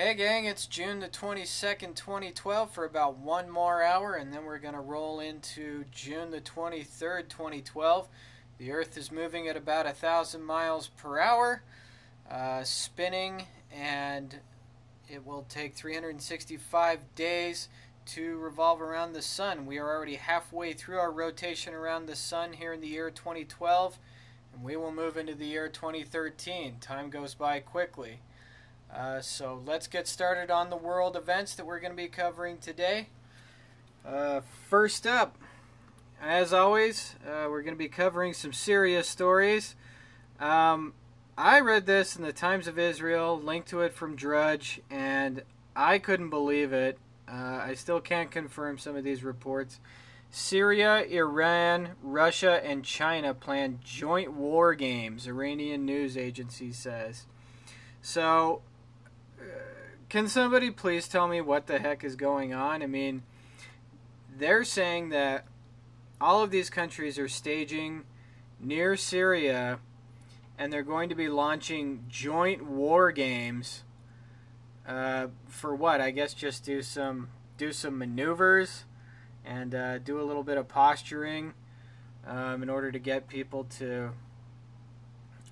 Hey gang, it's June the 22nd, 2012 for about one more hour, and then we're going to roll into June the 23rd, 2012. The Earth is moving at about 1,000 miles per hour, spinning, and it will take 365 days to revolve around the sun. We are already halfway through our rotation around the sun here in the year 2012, and we will move into the year 2013. Time goes by quickly. So let's get started on the world events that we're going to be covering today. First up, as always, we're going to be covering some Syria stories. I read this in the Times of Israel, linked to it from Drudge, and I couldn't believe it. I still can't confirm some of these reports. Syria, Iran, Russia, and China plan joint war games, Iranian news agency says. So, can somebody please tell me what the heck is going on? I mean, they're saying that all of these countries are staging near Syria, and they're going to be launching joint war games. For what? I guess just do some maneuvers and do a little bit of posturing in order to get people to,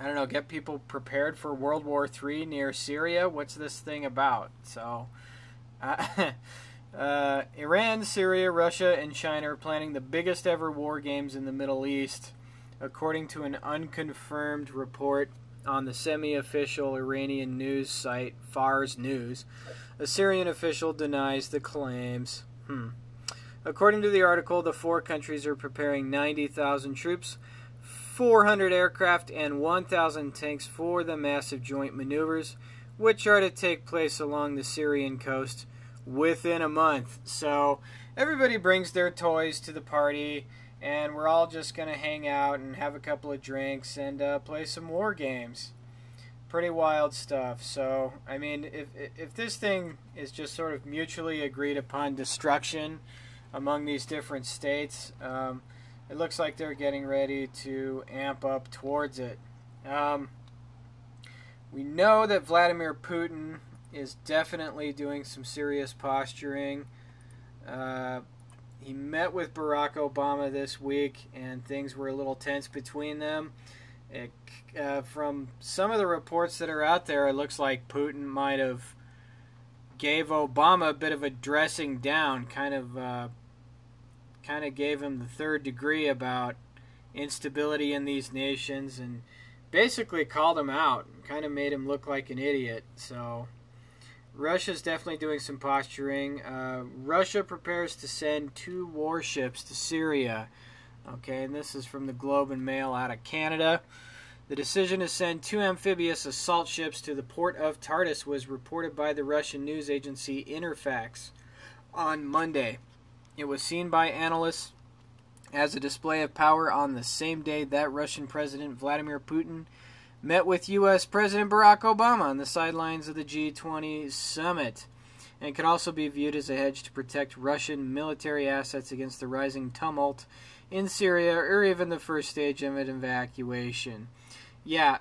I don't know, get people prepared for World War III near Syria. What's this thing about? So, Iran, Syria, Russia, and China are planning the biggest ever war games in the Middle East, according to an unconfirmed report on the semi-official Iranian news site Fars News. A Syrian official denies the claims. According to the article, the four countries are preparing 90,000 troops, 400 aircraft, and 1,000 tanks for the massive joint maneuvers, which are to take place along the Syrian coast within a month. So everybody brings their toys to the party, and we're all just going to hang out and have a couple of drinks and play some war games. Pretty wild stuff. So, I mean, if this thing is just sort of mutually agreed upon destruction among these different states, it looks like they're getting ready to amp up towards it. We know that Vladimir Putin is definitely doing some serious posturing. He met with Barack Obama this week, and things were a little tense between them. From some of the reports that are out there, it looks like Putin might have gave Obama a bit of a dressing down, kind of gave him the third degree about instability in these nations, and basically called him out, kind of made him look like an idiot. So Russia's definitely doing some posturing. Russia prepares to send 2 warships to Syria. Okay, and this is from the Globe and Mail out of Canada. The decision to send 2 amphibious assault ships to the port of Tartus was reported by the Russian news agency Interfax on Monday. It was seen by analysts as a display of power on the same day that Russian President Vladimir Putin met with U.S. President Barack Obama on the sidelines of the G20 summit, and could also be viewed as a hedge to protect Russian military assets against the rising tumult in Syria, or even the first stage of an evacuation. Yeah,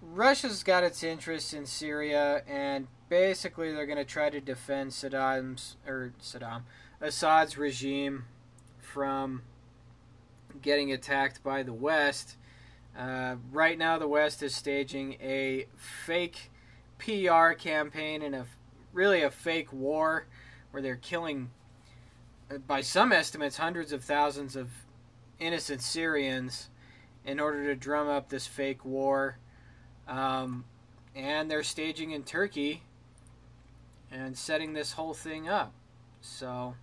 Russia's got its interests in Syria, and basically they're going to try to defend Assad's regime from getting attacked by the West. Right now the West is staging a fake PR campaign and really a fake war where they're killing, by some estimates, hundreds of thousands of innocent Syrians in order to drum up this fake war. And they're staging in Turkey and setting this whole thing up. So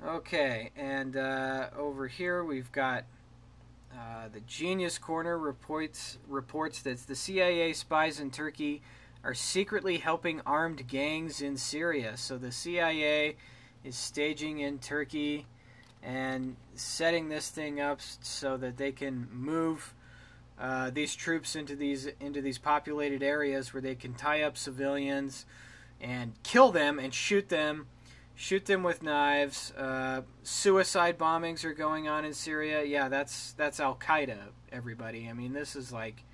okay, and over here we've got the Genius Corner reports that the CIA spies in Turkey are secretly helping armed gangs in Syria. So the CIA is staging in Turkey and setting this thing up so that they can move these troops into these populated areas where they can tie up civilians and kill them and shoot them shoot them with knives. Suicide bombings are going on in Syria. Yeah, that's Al Qaeda. Everybody. I mean, this is like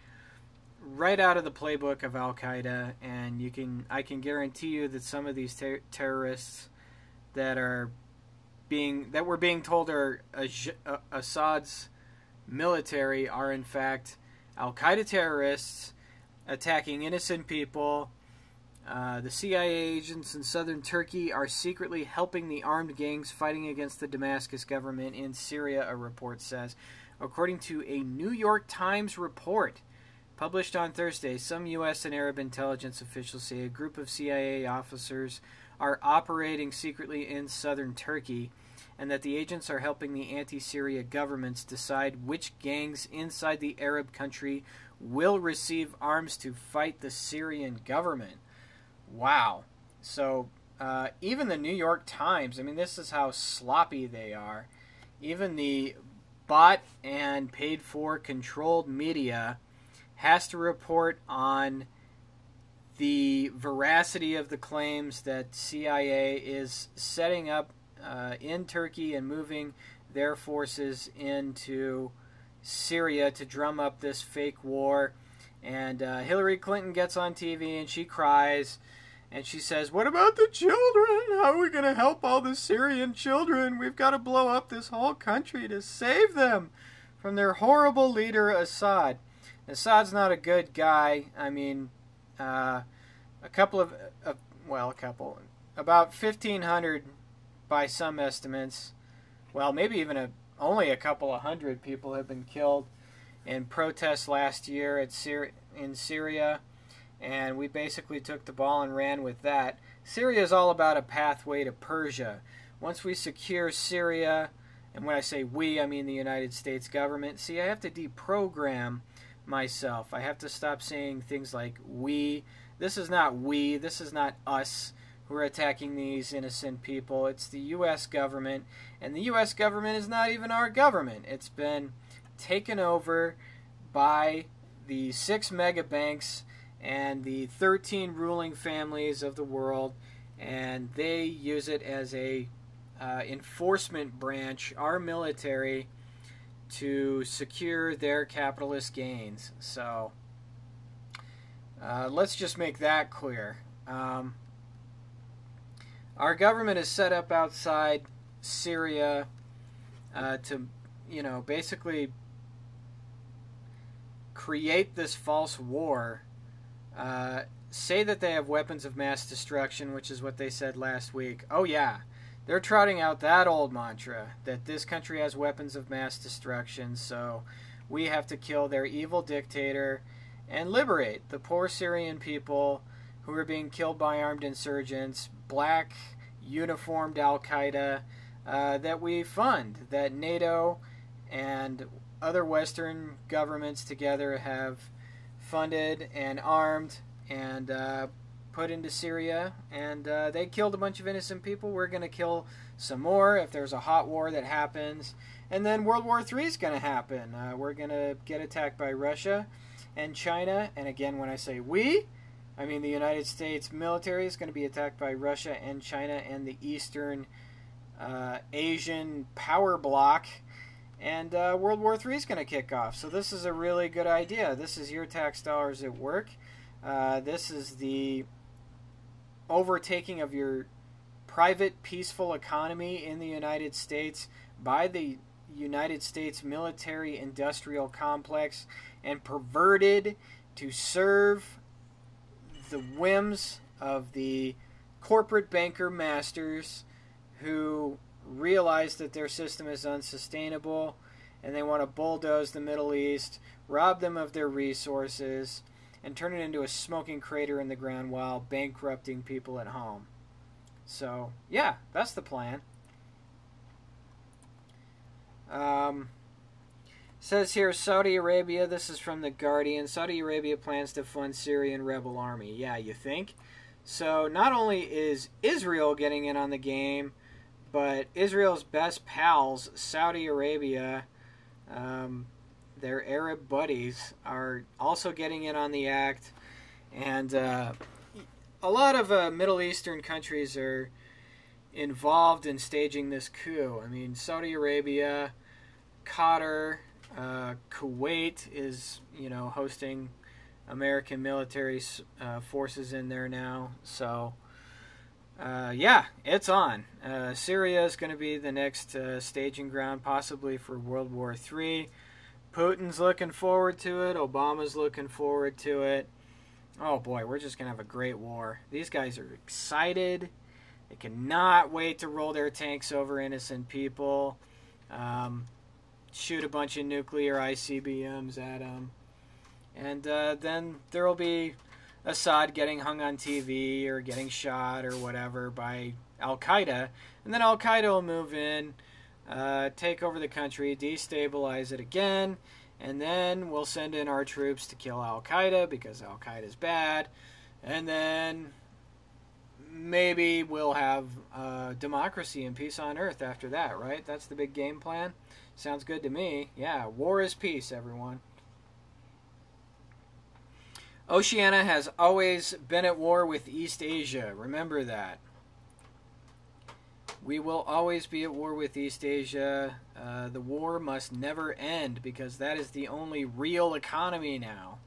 right out of the playbook of Al Qaeda, and I can guarantee you that some of these terrorists that we're being told are Assad's military are in fact Al Qaeda terrorists attacking innocent people. The CIA agents in southern Turkey are secretly helping the armed gangs fighting against the Damascus government in Syria, a report says. According to a New York Times report published on Thursday, some U.S. and Arab intelligence officials say a group of CIA officers are operating secretly in southern Turkey, and that the agents are helping the anti-Syria governments decide which gangs inside the Arab country will receive arms to fight the Syrian government. Wow. So even the New York Times, I mean, this is how sloppy they are. Even the bought and paid for controlled media has to report on the veracity of the claims that CIA is setting up in Turkey and moving their forces into Syria to drum up this fake war. And Hillary Clinton gets on TV and she cries and she says, "What about the children? How are we going to help all the Syrian children? We've got to blow up this whole country to save them from their horrible leader Assad." Assad's not a good guy. I mean, about 1,500 by some estimates. Well, maybe even only a couple of hundred people have been killed in protests last year in Syria, and we basically took the ball and ran with that. Syria is all about a pathway to Persia. Once we secure Syria, and when I say we, I mean the United States government. See, I have to deprogram myself. I have to stop saying things like we. This is not we. This is not us who are attacking these innocent people. It's the U.S. government, and the U.S. government is not even our government. It's been taken over by the 6 mega banks and the 13 ruling families of the world, and they use it as a enforcement branch, our military, to secure their capitalist gains. So let's just make that clear. Our government is set up outside Syria to, basically create this false war. Say that they have weapons of mass destruction, which is what they said last week. Oh yeah, they're trotting out that old mantra that this country has weapons of mass destruction, so we have to kill their evil dictator and liberate the poor Syrian people who are being killed by armed insurgents, black uniformed Al-Qaeda that we fund, that NATO and other Western governments together have funded and armed and put into Syria, and they killed a bunch of innocent people. We're going to kill some more if there's a hot war that happens, and then World War III is going to happen. We're going to get attacked by Russia and China, and again, when I say we, I mean the United States military is going to be attacked by Russia and China and the Eastern Asian power bloc, and World War III is going to kick off. So this is a really good idea. This is your tax dollars at work. This is the overtaking of your private, peaceful economy in the United States by the United States military-industrial complex and perverted to serve the whims of the corporate banker masters who realize that their system is unsustainable and they want to bulldoze the Middle East, rob them of their resources, and turn it into a smoking crater in the ground while bankrupting people at home. So, yeah, that's the plan. Says here, Saudi Arabia, this is from The Guardian, Saudi Arabia plans to fund Syrian rebel army. Yeah, you think? So, not only is Israel getting in on the game, but Israel's best pals, Saudi Arabia, their Arab buddies, are also getting in on the act. And a lot of Middle Eastern countries are involved in staging this coup. I mean, Saudi Arabia, Qatar, Kuwait is, hosting American military forces in there now. So, yeah, it's on. Syria is going to be the next staging ground, possibly for World War III. Putin's looking forward to it. Obama's looking forward to it. Oh boy, we're just going to have a great war. These guys are excited. They cannot wait to roll their tanks over innocent people, shoot a bunch of nuclear ICBMs at them. And then there will be Assad getting hung on TV or getting shot or whatever by Al-Qaeda. And then Al-Qaeda will move in, take over the country, destabilize it again, and then we'll send in our troops to kill Al-Qaeda because Al-Qaeda is bad. And then maybe we'll have democracy and peace on earth after that, right? That's the big game plan. Sounds good to me. Yeah, war is peace, everyone. Oceania has always been at war with East Asia. Remember that. We will always be at war with East Asia. The war must never end because that is the only real economy now.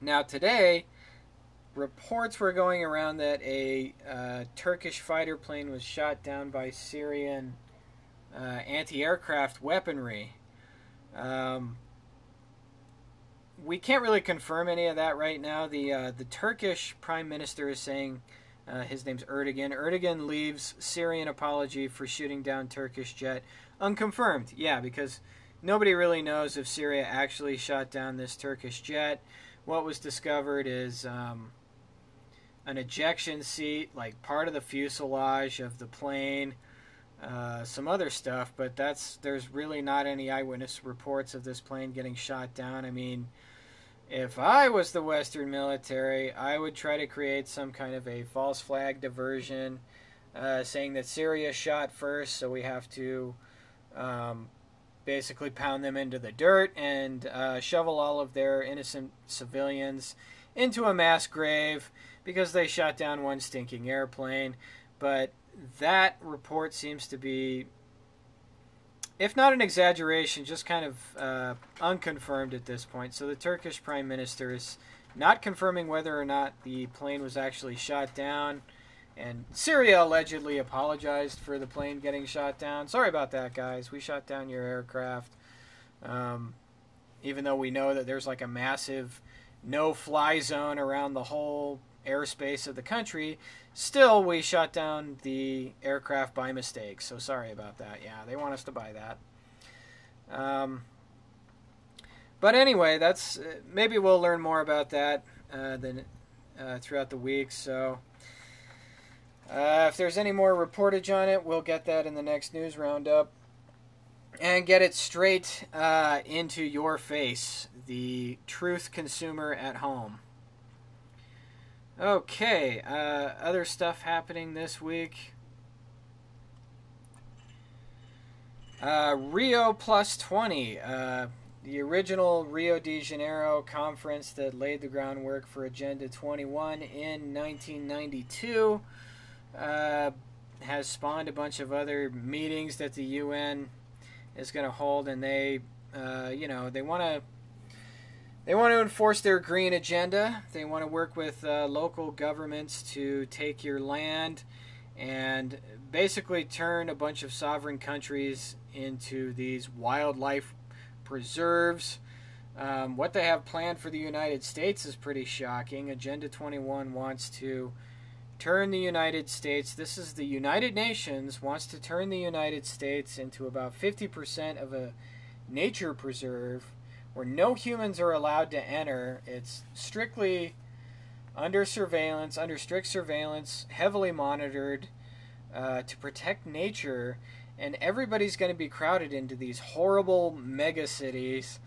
Now today, reports were going around that a Turkish fighter plane was shot down by Syrian anti-aircraft weaponry. We can't really confirm any of that right now. The Turkish Prime Minister is saying, his name's Erdogan. Erdogan leaves Syrian apology for shooting down Turkish jet unconfirmed. Yeah, because nobody really knows if Syria actually shot down this Turkish jet. What was discovered is an ejection seat, like part of the fuselage of the plane, some other stuff, but there's really not any eyewitness reports of this plane getting shot down. I mean, if I was the Western military, I would try to create some kind of a false flag diversion, saying that Syria shot first, so we have to basically pound them into the dirt and shovel all of their innocent civilians into a mass grave because they shot down one stinking airplane. But that report seems to be, if not an exaggeration, just kind of unconfirmed at this point. So the Turkish Prime Minister is not confirming whether or not the plane was actually shot down. And Syria allegedly apologized for the plane getting shot down. Sorry about that, guys. We shot down your aircraft. Even though we know that there's like a massive no-fly zone around the whole airspace of the country, still we shot down the aircraft by mistake. So sorry about that. Yeah, they want us to buy that. But anyway, that's maybe we'll learn more about that throughout the week. So if there's any more reportage on it, we'll get that in the next news roundup and get it straight into your face, the truth consumer at home. Okay, other stuff happening this week. Rio Plus 20, the original Rio de Janeiro conference that laid the groundwork for Agenda 21 in 1992, has spawned a bunch of other meetings that the UN is going to hold, and they want to enforce their green agenda. They want to work with local governments to take your land and basically turn a bunch of sovereign countries into these wildlife preserves. What they have planned for the United States is pretty shocking. Agenda 21 wants to turn the United States, this is the United Nations, wants to turn the United States into about 50% of a nature preserve where no humans are allowed to enter. It's strictly under surveillance, under strict surveillance, heavily monitored to protect nature, and everybody's going to be crowded into these horrible mega cities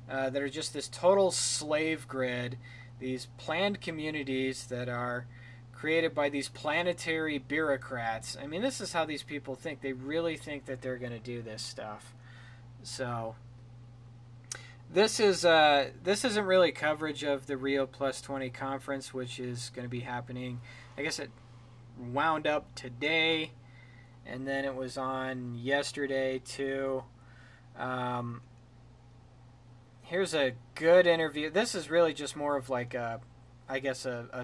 that are just this total slave grid, these planned communities that are created by these planetary bureaucrats. I mean, this is how these people think. They really think that they're going to do this stuff. So this isn't really coverage of the Rio Plus 20 conference, which is going to be happening, I guess, at wound up today, and then it was on yesterday too. Here's a good interview. This is really just more of like a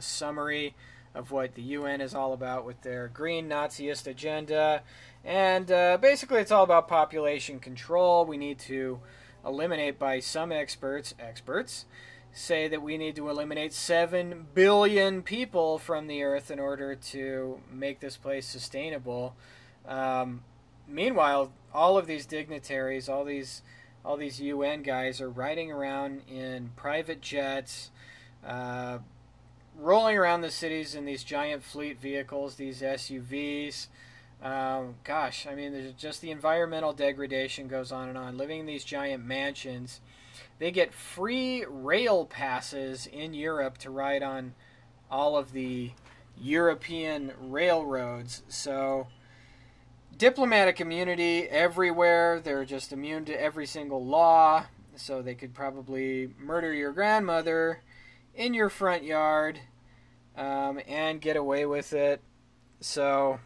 summary of what the UN is all about with their green Naziist agenda. And basically it's all about population control. We need to eliminate, by some experts say that we need to eliminate 7 billion people from the earth in order to make this place sustainable. Meanwhile, all of these dignitaries, all these UN guys are riding around in private jets, rolling around the cities in these giant fleet vehicles, these SUVs. Gosh, I mean, there's just the environmental degradation goes on and on. Living in these giant mansions. They get free rail passes in Europe to ride on all of the European railroads. So, diplomatic immunity everywhere. They're just immune to every single law. So they could probably murder your grandmother in your front yard and get away with it. So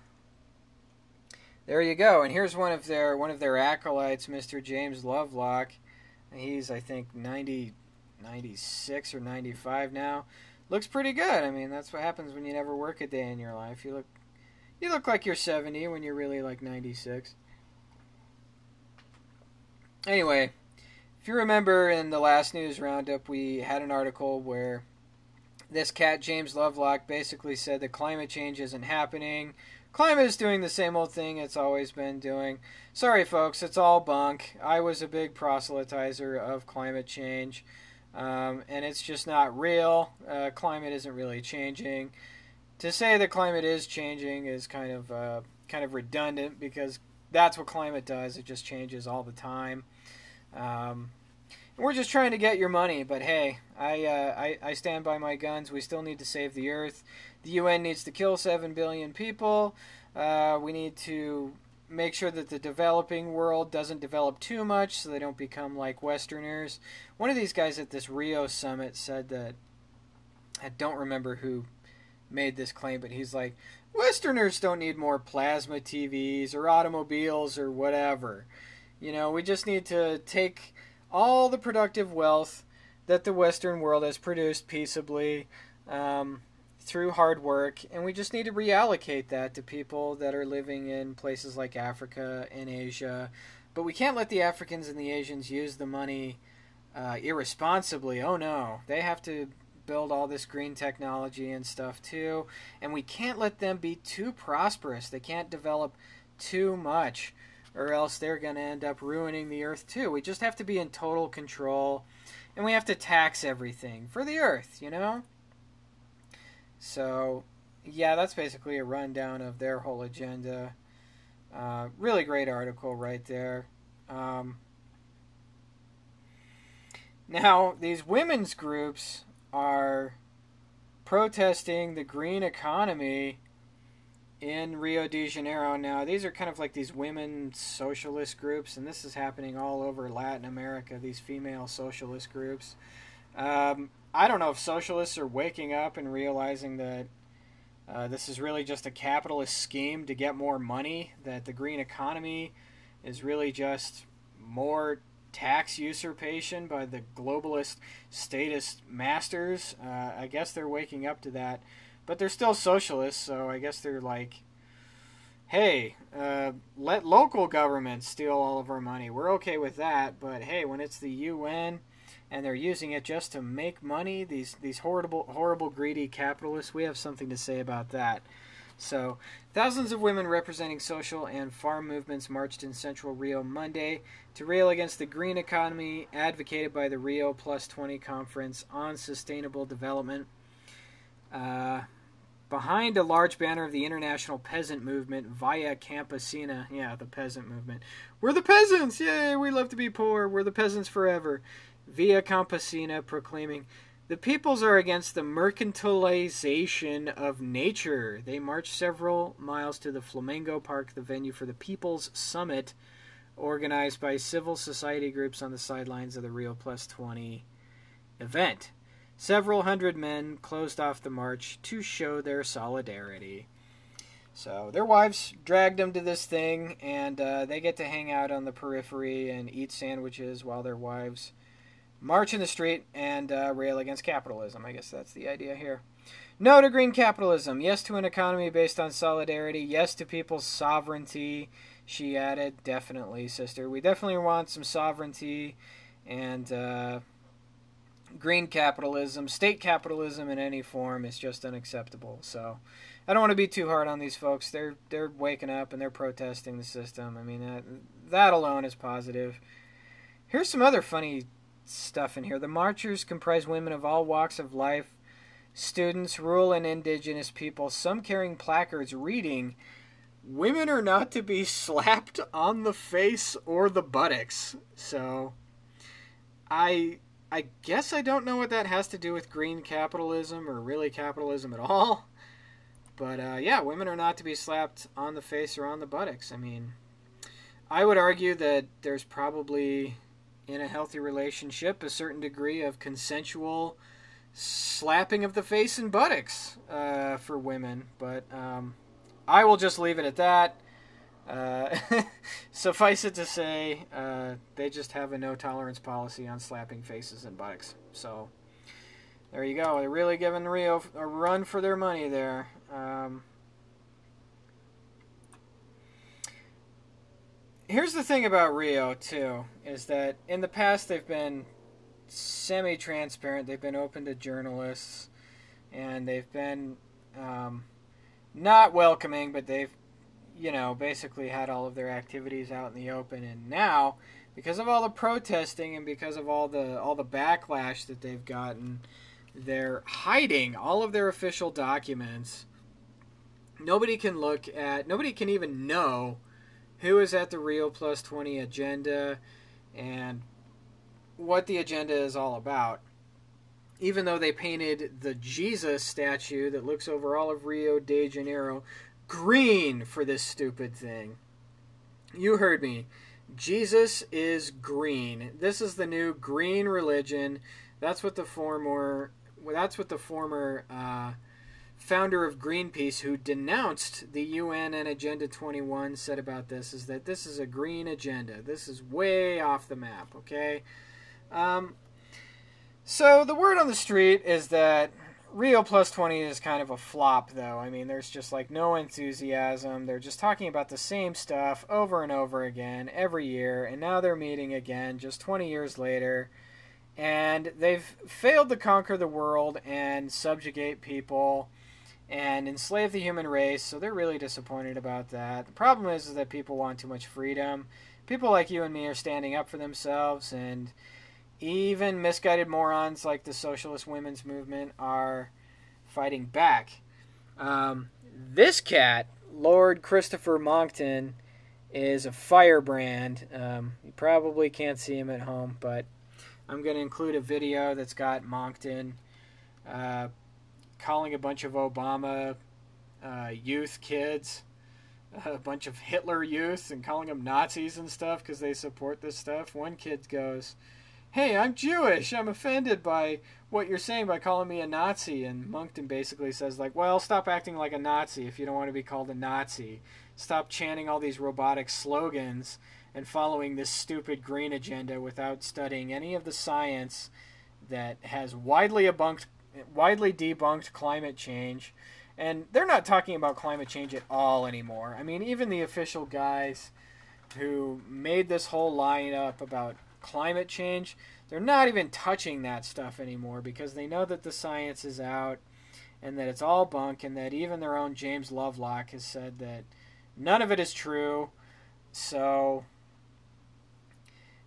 there you go. And here's one of their acolytes, Mr. James Lovelock. He's, I think, 96 or 95 now. Looks pretty good. I mean, that's what happens when you never work a day in your life. You look like you're 70 when you're really like 96. Anyway, if you remember in the last news roundup, we had an article where this cat, James Lovelock, basically said that climate change isn't happening. Climate is doing the same old thing it's always been doing. Sorry, folks, it's all bunk. I was a big proselytizer of climate change, and it's just not real. Climate isn't really changing. To say that climate is changing is kind of redundant, because that's what climate does. It just changes all the time. We're just trying to get your money, but hey, I stand by my guns. We still need to save the earth. The UN needs to kill 7 billion people. We need to make sure that the developing world doesn't develop too much so they don't become like Westerners. One of these guys at this Rio summit said that, I don't remember who made this claim, but he's like, Westerners don't need more plasma TVs or automobiles or whatever. You know, we just need to take all the productive wealth that the Western world has produced peaceably through hard work, and we just need to reallocate that to people that are living in places like Africa and Asia. But we can't let the Africans and the Asians use the money irresponsibly. Oh no, they have to build all this green technology and stuff too, and we can't let them be too prosperous. They can't develop too much, or else they're going to end up ruining the earth too. We just have to be in total control, and we have to tax everything for the earth, you know? So, yeah, that's basically a rundown of their whole agenda. Really great article right there. Now, these women's groups are protesting the green economy in Rio de Janeiro. Now, these are kind of like these women socialist groups, and this is happening all over Latin America, these female socialist groups. I don't know if socialists are waking up and realizing that this is really just a capitalist scheme to get more money, that the green economy is really just more tax usurpation by the globalist statist masters. I guess they're waking up to that. But they're still socialists, so I guess they're like, hey, let local governments steal all of our money. We're okay with that, but hey, when it's the UN and they're using it just to make money, these horrible, greedy capitalists, we have something to say about that. So, thousands of women representing social and farm movements marched in central Rio Monday to rail against the green economy advocated by the Rio Plus 20 Conference on Sustainable Development. Behind a large banner of the International Peasant Movement via Campesina. Yeah, the peasant movement. We're the peasants! Yay, we love to be poor. We're the peasants forever. Via Campesina proclaiming, the peoples are against the mercantilization of nature. They marched several miles to the Flamengo Park, the venue for the People's Summit, organized by civil society groups on the sidelines of the Rio Plus 20 event. Several hundred men closed off the march to show their solidarity. So their wives dragged them to this thing, and they get to hang out on the periphery and eat sandwiches while their wives march in the street and rail against capitalism. I guess that's the idea here. No to green capitalism. Yes to an economy based on solidarity. Yes to people's sovereignty, she added. Definitely, sister. We definitely want some sovereignty and green capitalism. State capitalism in any form is just unacceptable. So I don't want to be too hard on these folks. They're waking up and they're protesting the system. I mean, that alone is positive. Here's some other funny stuff in here. The marchers comprise women of all walks of life, students, rural and indigenous people, some carrying placards reading, "Women are not to be slapped on the face or the buttocks." So I guess I don't know what that has to do with green capitalism or really capitalism at all. But yeah, women are not to be slapped on the face or on the buttocks. I mean, I would argue that there's probably, in a healthy relationship, a certain degree of consensual slapping of the face and buttocks for women. But I will just leave it at that. Suffice it to say, they just have a no-tolerance policy on slapping faces and buttocks. So there you go. They're really giving Rio a run for their money there. Here's the thing about Rio, too, is that in the past they've been semi-transparent. They've been open to journalists, and they've been not welcoming, but they've, basically had all of their activities out in the open. And now, because of all the protesting and because of all the backlash that they've gotten, they're hiding all of their official documents. Nobody can even know who is at the Rio Plus 20 agenda and what the agenda is all about. Even though they painted the Jesus statue that looks over all of Rio de Janeiro green for this stupid thing. You heard me. Jesus is green. This is the new green religion. That's what the former founder of Greenpeace, who denounced the UN and Agenda 21, said about this, is that this is a green agenda. This is way off the map, okay? So the word on the street is that Rio Plus 20 is kind of a flop, though. I mean, there's just like no enthusiasm. They're just talking about the same stuff over and over again every year, and now they're meeting again just 20 years later. And they've failed to conquer the world and subjugate people and enslave the human race, so they're really disappointed about that. The problem is that people want too much freedom. People like you and me are standing up for themselves, and even misguided morons like the socialist women's movement are fighting back. This cat, Lord Christopher Monckton, is a firebrand. You probably can't see him at home, but I'm going to include a video that's got Monckton calling a bunch of Obama youth kids a bunch of Hitler youth and calling them Nazis and stuff because they support this stuff. One kid goes, "Hey, I'm Jewish. I'm offended by what you're saying by calling me a Nazi." And Monckton basically says, like, well, stop acting like a Nazi if you don't want to be called a Nazi. Stop chanting all these robotic slogans and following this stupid green agenda without studying any of the science that has widely debunked climate change. And they're not talking about climate change at all anymore. I mean, even the official guys who made this whole line up about climate change, they're not even touching that stuff anymore because they know that the science is out and that it's all bunk, and that even their own James Lovelock has said that none of it is true. So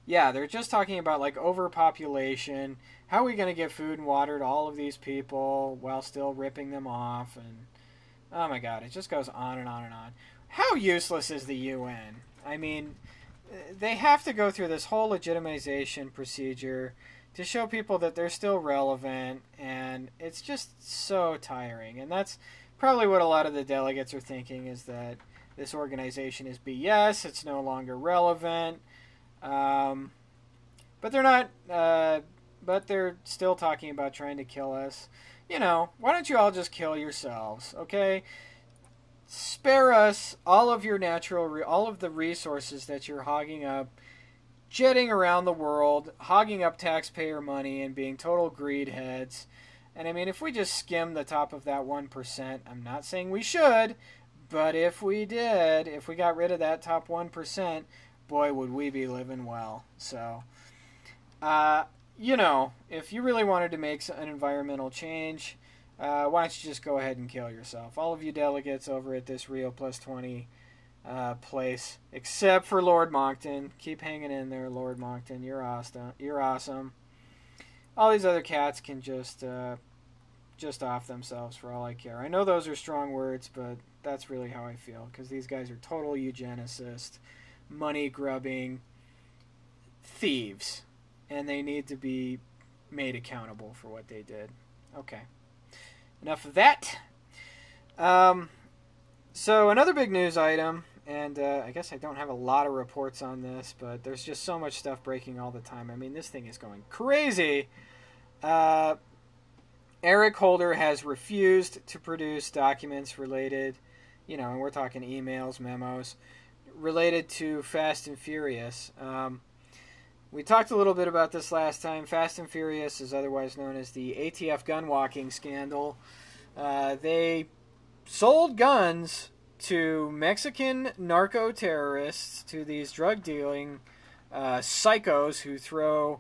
yeah, they're just talking about like overpopulation. How are we going to get food and water to all of these people while still ripping them off? And oh my God, it just goes on and on and on. How useless is the UN? I mean, they have to go through this whole legitimization procedure to show people that they're still relevant, and it's just so tiring. And that's probably what a lot of the delegates are thinking, is that this organization is BS, it's no longer relevant. But they're not, but they're still talking about trying to kill us. You know, why don't you all just kill yourselves, okay? spare us all of your all of the resources that you're hogging up, jetting around the world, hogging up taxpayer money and being total greed heads. And I mean, if we just skim the top of that 1%, I'm not saying we should, but if we did, if we got rid of that top 1%, boy, would we be living well. So, you know, if you really wanted to make an environmental change, why don't you just go ahead and kill yourself? All of you delegates over at this Rio Plus 20 place, except for Lord Moncton. Keep hanging in there, Lord Moncton. You're awesome. You're awesome. All these other cats can just off themselves for all I care. I know those are strong words, but that's really how I feel, because these guys are total eugenicists, money-grubbing thieves, and they need to be made accountable for what they did. Okay. Enough of that. So another big news item, and I guess I don't have a lot of reports on this, but there's just so much stuff breaking all the time. I mean, this thing is going crazy. Eric Holder has refused to produce documents related, you know, and we're talking emails, memos, related to Fast and Furious. We talked a little bit about this last time. Fast and Furious is otherwise known as the ATF gun walking scandal. They sold guns to Mexican narco-terrorists, to these drug-dealing psychos who throw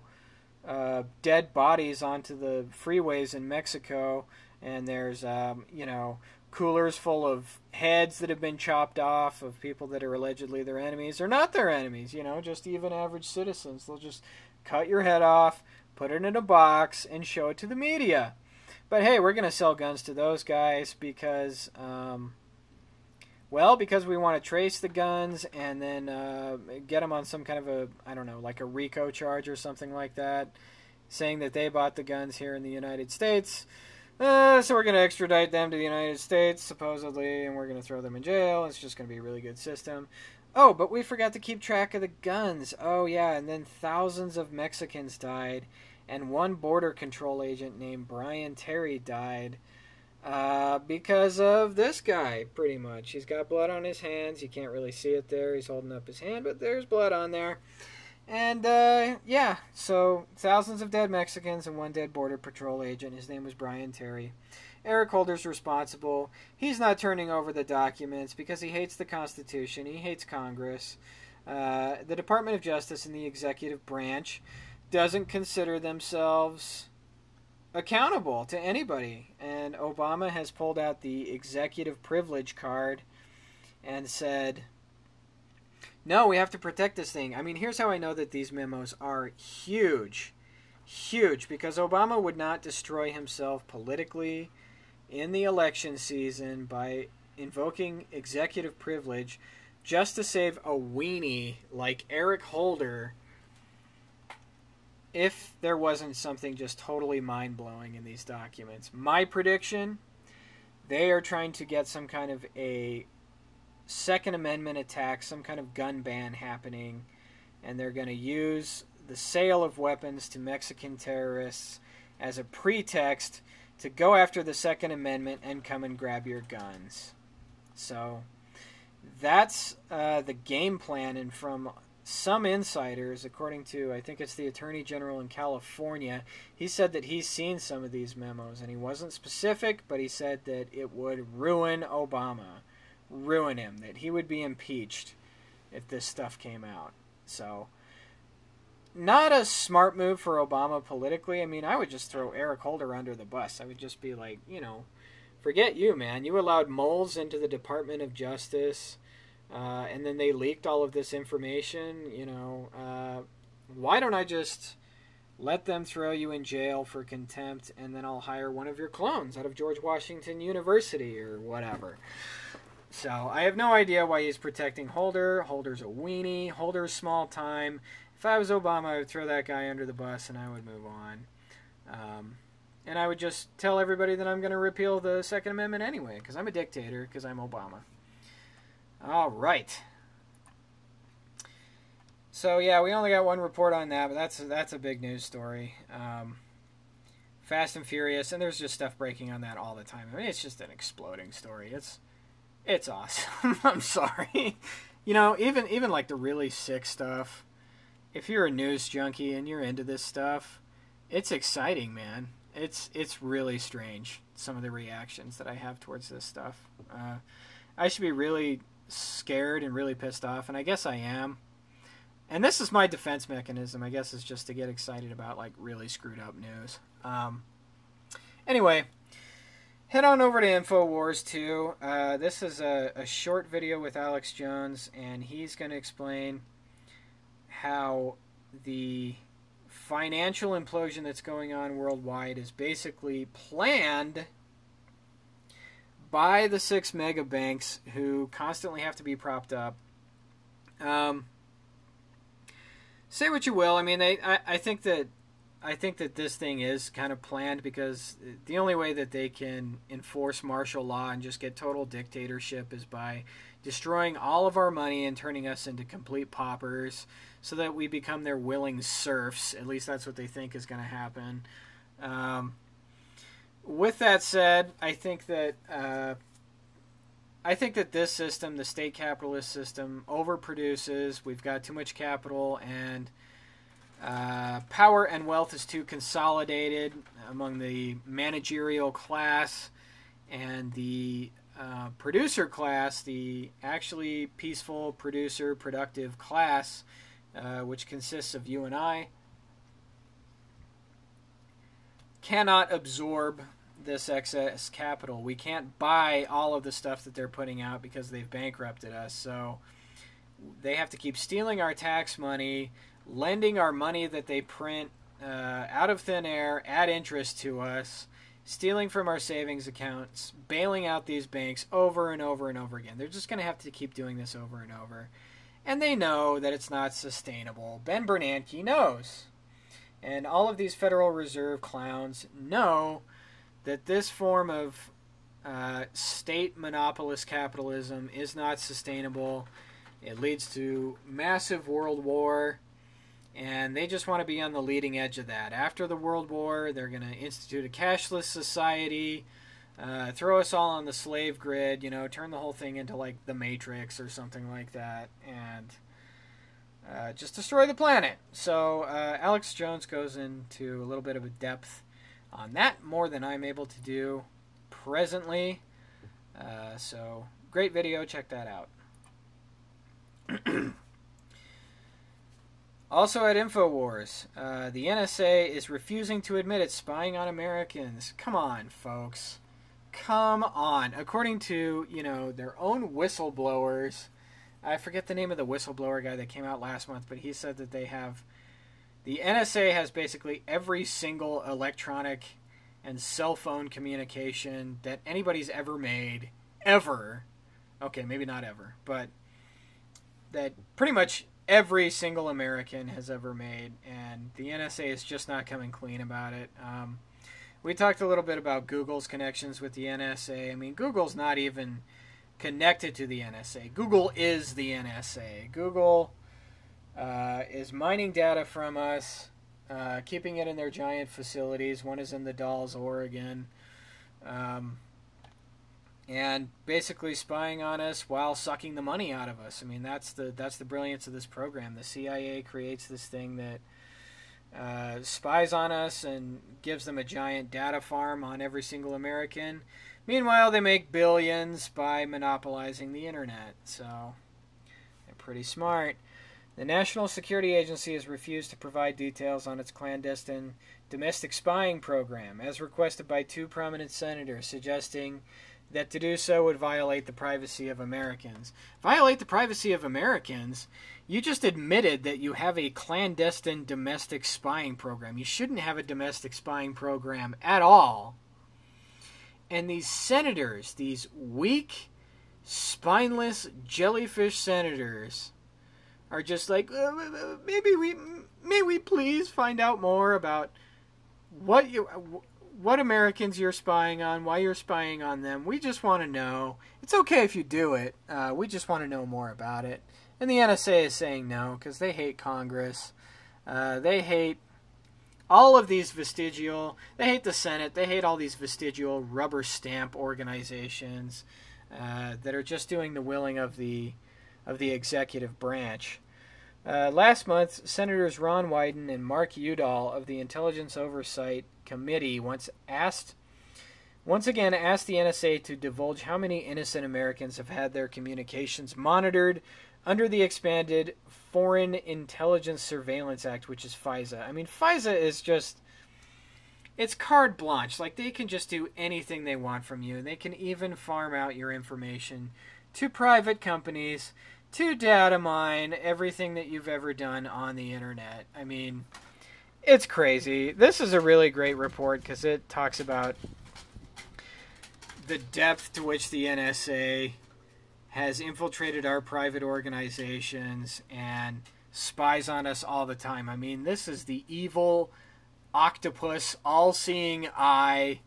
dead bodies onto the freeways in Mexico, and there's, you know, coolers full of heads that have been chopped off of people that are allegedly their enemies. They're not their enemies, you know, just even average citizens. They'll just cut your head off, put it in a box, and show it to the media. But hey, we're going to sell guns to those guys because, well, because we want to trace the guns and then get them on some kind of a, I don't know, like a RICO charge or something like that, saying that they bought the guns here in the United States. So we're going to extradite them to the United States, supposedly, and we're going to throw them in jail. It's just going to be a really good system. Oh, but we forgot to keep track of the guns. Oh, yeah, and then thousands of Mexicans died, and one border control agent named Brian Terry died because of this guy, pretty much. He's got blood on his hands. You can't really see it there. He's holding up his hand, but there's blood on there. And, yeah, so thousands of dead Mexicans and one dead Border Patrol agent. His name was Brian Terry. Eric Holder's responsible. He's not turning over the documents because he hates the Constitution. He hates Congress. The Department of Justice and the executive branch doesn't consider themselves accountable to anybody. And Obama has pulled out the executive privilege card and said, no, we have to protect this thing. I mean, here's how I know that these memos are huge. Huge. Because Obama would not destroy himself politically in the election season by invoking executive privilege just to save a weenie like Eric Holder if there wasn't something just totally mind-blowing in these documents. My prediction, they are trying to get some kind of a Second Amendment attack, some kind of gun ban happening, and they're going to use the sale of weapons to Mexican terrorists as a pretext to go after the Second Amendment and come and grab your guns. So that's the game plan, and from some insiders, according to, I think it's the Attorney General in California, he said that he's seen some of these memos, and he wasn't specific, but he said that it would ruin Obama. Ruin him, that he would be impeached if this stuff came out. So, not a smart move for Obama politically. I mean, I would just throw Eric Holder under the bus. I would just be like, you know, forget you, man. You allowed moles into the Department of Justice, and then they leaked all of this information. You know, why don't I just let them throw you in jail for contempt, and then I'll hire one of your clones out of George Washington University or whatever. So, I have no idea why he's protecting Holder. Holder's a weenie. Holder's small time. If I was Obama, I would throw that guy under the bus and I would move on. And I would just tell everybody that I'm going to repeal the Second Amendment anyway, because I'm a dictator, because I'm Obama. All right. So, yeah, we only got one report on that, but that's a big news story. Fast and Furious, and there's just stuff breaking on that all the time. I mean, it's just an exploding story. It's awesome. I'm sorry. You know, even like the really sick stuff, if you're a news junkie and you're into this stuff, it's exciting, man. It's really strange, some of the reactions that I have towards this stuff. I should be really scared and really pissed off, and I guess I am. And this is my defense mechanism, I guess, is just to get excited about like really screwed up news. Anyway, head on over to InfoWars 2. This is a short video with Alex Jones, and he's going to explain how the financial implosion that's going on worldwide is basically planned by the 6 mega banks who constantly have to be propped up. Say what you will. I mean, I think that this thing is kind of planned, because the only way that they can enforce martial law and just get total dictatorship is by destroying all of our money and turning us into complete paupers so that we become their willing serfs. At least that's what they think is going to happen. With that said, I think that this system, the state capitalist system, overproduces. We've got too much capital, and power and wealth is too consolidated among the managerial class and the producer class, the actually peaceful producer, productive class, which consists of you and I, cannot absorb this excess capital. We can't buy all of the stuff that they're putting out because they've bankrupted us. So they have to keep stealing our tax money, lending our money that they print out of thin air at interest to us, stealing from our savings accounts, bailing out these banks over and over and over again. They're just going to have to keep doing this over and over. And they know that it's not sustainable. Ben Bernanke knows. And all of these Federal Reserve clowns know that this form of state monopolist capitalism is not sustainable. It leads to massive world war, and they just want to be on the leading edge of that. After the World War, they're going to institute a cashless society, throw us all on the slave grid, you know, turn the whole thing into like the Matrix or something like that, and just destroy the planet. So Alex Jones goes into a little bit of a depth on that, more than I'm able to do presently. So great video, check that out. Also at InfoWars, the NSA is refusing to admit it's spying on Americans. Come on, folks. Come on. According to, you know, their own whistleblowers, I forget the name of the whistleblower guy that came out last month, but he said that the NSA has basically every single electronic and cell phone communication that anybody's ever made, ever. Okay, maybe not ever, but that pretty much every single American has ever made, and the NSA is just not coming clean about it. We talked a little bit about Google's connections with the NSA. I mean, Google's not even connected to the NSA. Google is the NSA. Google is mining data from us, keeping it in their giant facilities. One is in the Dalles, Oregon, and basically spying on us while sucking the money out of us. I mean, that's the brilliance of this program. The CIA creates this thing that spies on us and gives them a giant data farm on every single American. Meanwhile, they make billions by monopolizing the internet. So they're pretty smart. The National Security Agency has refused to provide details on its clandestine domestic spying program, as requested by 2 prominent senators, suggesting that to do so would violate the privacy of Americans. Violate the privacy of Americans? You just admitted that you have a clandestine domestic spying program. You shouldn't have a domestic spying program at all. And these senators, these weak, spineless, jellyfish senators, are just like, may we please find out more about what Americans you're spying on, why you're spying on them. We just want to know. It's okay if you do it. We just want to know more about it. And the NSA is saying no, because they hate Congress. They hate all of these vestigial, they hate the Senate, they hate all these vestigial rubber stamp organizations. that are just doing the willing of the executive branch. Last month, Senators Ron Wyden and Mark Udall of the Intelligence Oversight Committee once again asked the NSA to divulge how many innocent Americans have had their communications monitored under the expanded Foreign Intelligence Surveillance Act, which is FISA. I mean, FISA is just, it's carte blanche. Like, they can just do anything they want from you. They can even farm out your information to private companies to data mine everything that you've ever done on the internet. I mean, it's crazy. This is a really great report because it talks about the depth to which the NSA has infiltrated our private organizations and spies on us all the time. I mean, this is the evil octopus, all-seeing eye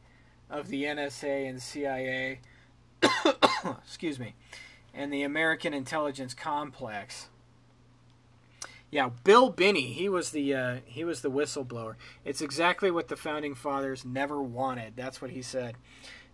of the NSA and CIA. Excuse me. And the American intelligence complex. Yeah, Bill Binney, he was the whistleblower. It's exactly what the founding fathers never wanted. That's what he said.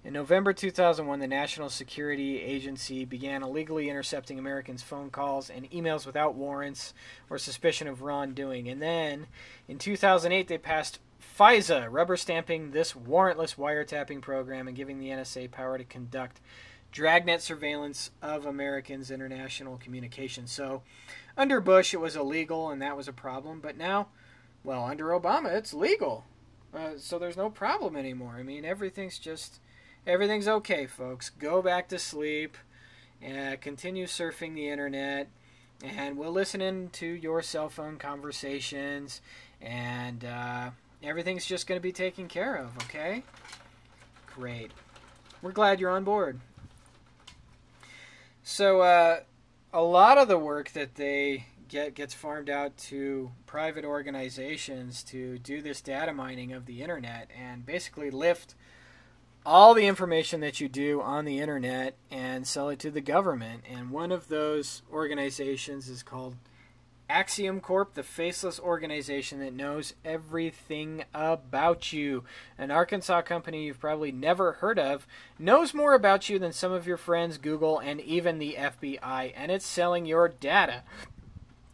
In November 2001, the National Security Agency began illegally intercepting Americans' phone calls and emails without warrants or suspicion of wrongdoing. And then, in 2008, they passed FISA, rubber stamping this warrantless wiretapping program and giving the NSA power to conduct dragnet surveillance of Americans' international communications. So, under Bush, it was illegal, and that was a problem. But now, well, under Obama, it's legal. So there's no problem anymore. I mean, everything's okay, folks. Go back to sleep, and continue surfing the internet, and we'll listen in to your cell phone conversations, and everything's just going to be taken care of, okay? Great. We're glad you're on board. So a lot of the work that they gets farmed out to private organizations to do this data mining of the internet and basically lift all the information that you do on the internet and sell it to the government. And one of those organizations is called Axiom Corp, the faceless organization that knows everything about you. An Arkansas company you've probably never heard of knows more about you than some of your friends, Google, and even the FBI, and it's selling your data.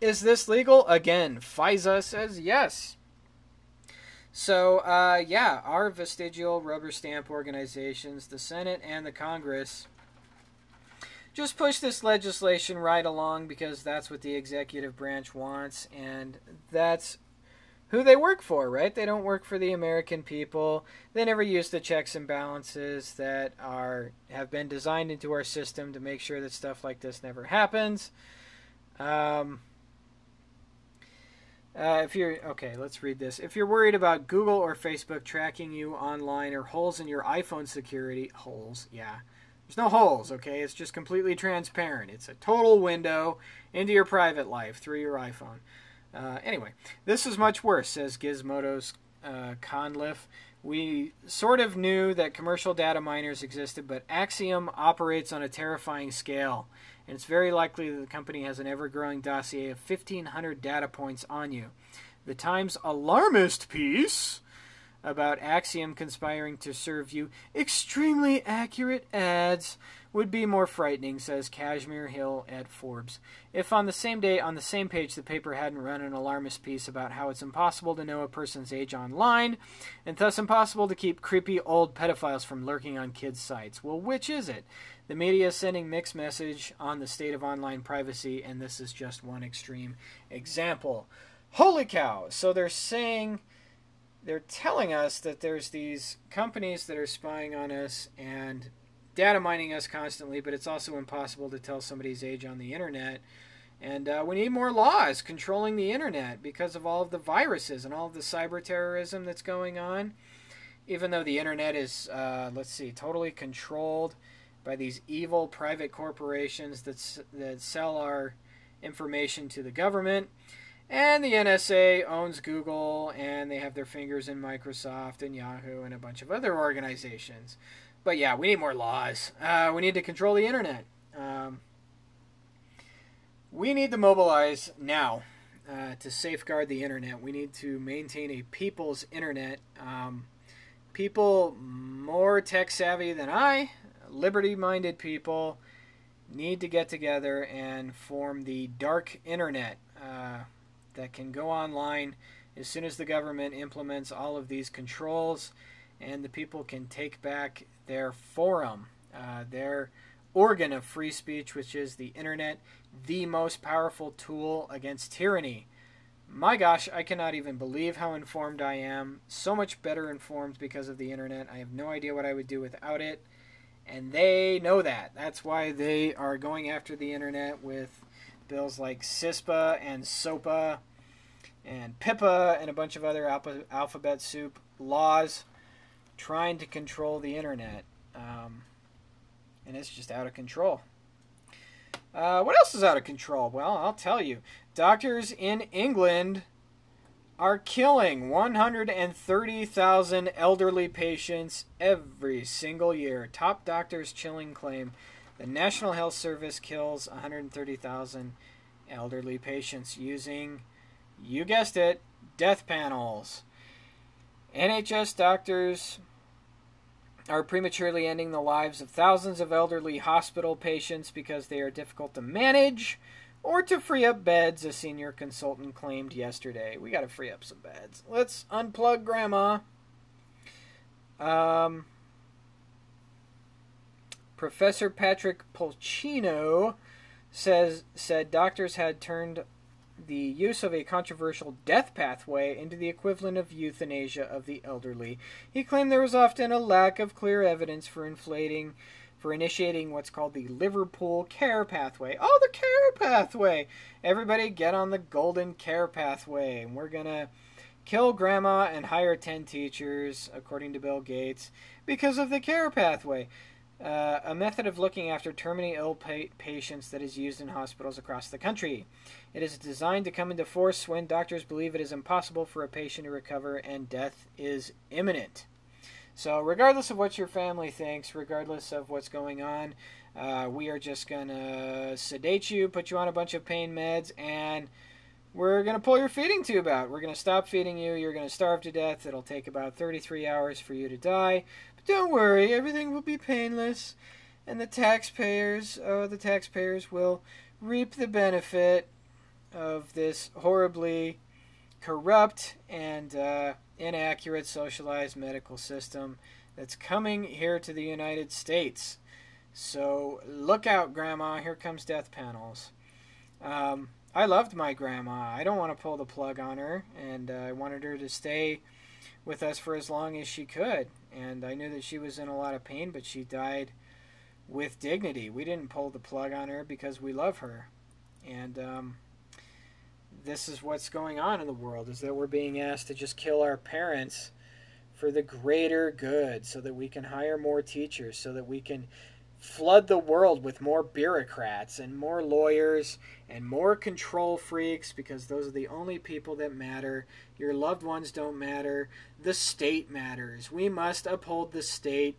Is this legal? Again, FISA says yes. So, our vestigial rubber stamp organizations, the Senate and the Congress, just push this legislation right along because that's what the executive branch wants, and that's who they work for, right? They don't work for the American people. They never use the checks and balances that have been designed into our system to make sure that stuff like this never happens. Let's read this. If you're worried about Google or Facebook tracking you online or holes in your iPhone security, there's no holes, okay? It's just completely transparent. It's a total window into your private life through your iPhone. Anyway, this is much worse, says Gizmodo's Conliffe. We sort of knew that commercial data miners existed, but Axiom operates on a terrifying scale. And it's very likely that the company has an ever-growing dossier of 1,500 data points on you. The Times alarmist piece about Axiom conspiring to serve you extremely accurate ads would be more frightening, says Kashmir Hill at Forbes. If on the same day, on the same page, the paper hadn't run an alarmist piece about how it's impossible to know a person's age online, and thus impossible to keep creepy old pedophiles from lurking on kids' sites. Well, which is it? The media is sending mixed message on the state of online privacy, and this is just one extreme example. Holy cow! So they're telling us that there's these companies that are spying on us and data mining us constantly, but it's also impossible to tell somebody's age on the internet. And we need more laws controlling the internet because of all of the viruses and all of the cyber terrorism that's going on. Even though the internet is, totally controlled by these evil private corporations that sell our information to the government. And the NSA owns Google, and they have their fingers in Microsoft and Yahoo and a bunch of other organizations. But yeah, we need more laws. We need to control the internet. We need to mobilize now to safeguard the internet. We need to maintain a people's internet. People more tech savvy than I liberty-minded people need to get together and form the dark internet that can go online as soon as the government implements all of these controls, and the people can take back their forum, their organ of free speech, which is the internet, the most powerful tool against tyranny. My gosh, I cannot even believe how informed I am. So much better informed because of the internet. I have no idea what I would do without it. And they know that. That's why they are going after the internet with bills like CISPA and SOPA and PIPA and a bunch of other alphabet soup laws trying to control the internet. And it's just out of control. What else is out of control? Well, I'll tell you. Doctors in England are killing 130,000 elderly patients every single year. Top doctors chilling claim the National Health Service kills 130,000 elderly patients using, you guessed it, death panels. NHS doctors are prematurely ending the lives of thousands of elderly hospital patients because they are difficult to manage or to free up beds, a senior consultant claimed yesterday. We got to free up some beds. Let's unplug Grandma. Professor Patrick Polcino said doctors had turned the use of a controversial death pathway into the equivalent of euthanasia of the elderly. He claimed there was often a lack of clear evidence for initiating what's called the Liverpool Care Pathway. Oh, the Care Pathway! Everybody get on the golden Care Pathway. And we're going to kill Grandma and hire 10 teachers, according to Bill Gates, because of the Care Pathway. A method of looking after terminally ill patients that is used in hospitals across the country. It is designed to come into force when doctors believe it is impossible for a patient to recover and death is imminent. So regardless of what your family thinks, regardless of what's going on, we are just going to sedate you, put you on a bunch of pain meds, and we're going to pull your feeding tube out. We're going to stop feeding you. You're going to starve to death. It'll take about 33 hours for you to die. But don't worry, everything will be painless, and the taxpayers will reap the benefit of this horribly corrupt and inaccurate socialized medical system that's coming here to the United States. So look out, Grandma. Here comes death panels. I loved my grandma. I don't want to pull the plug on her, and I wanted her to stay with us for as long as she could. And I knew that she was in a lot of pain, but she died with dignity. We didn't pull the plug on her because we love her. And this is what's going on in the world, is that we're being asked to just kill our parents for the greater good, so that we can hire more teachers, so that we can flood the world with more bureaucrats and more lawyers and more control freaks, because those are the only people that matter. Your loved ones don't matter. The state matters. We must uphold the state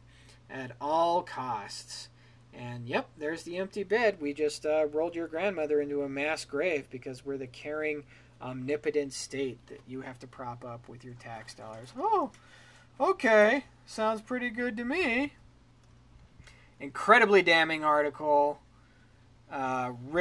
at all costs. And yep, there's the empty bed. We just rolled your grandmother into a mass grave because we're the caring, omnipotent state that you have to prop up with your tax dollars. Oh, okay. Sounds pretty good to me. Incredibly damning article. Really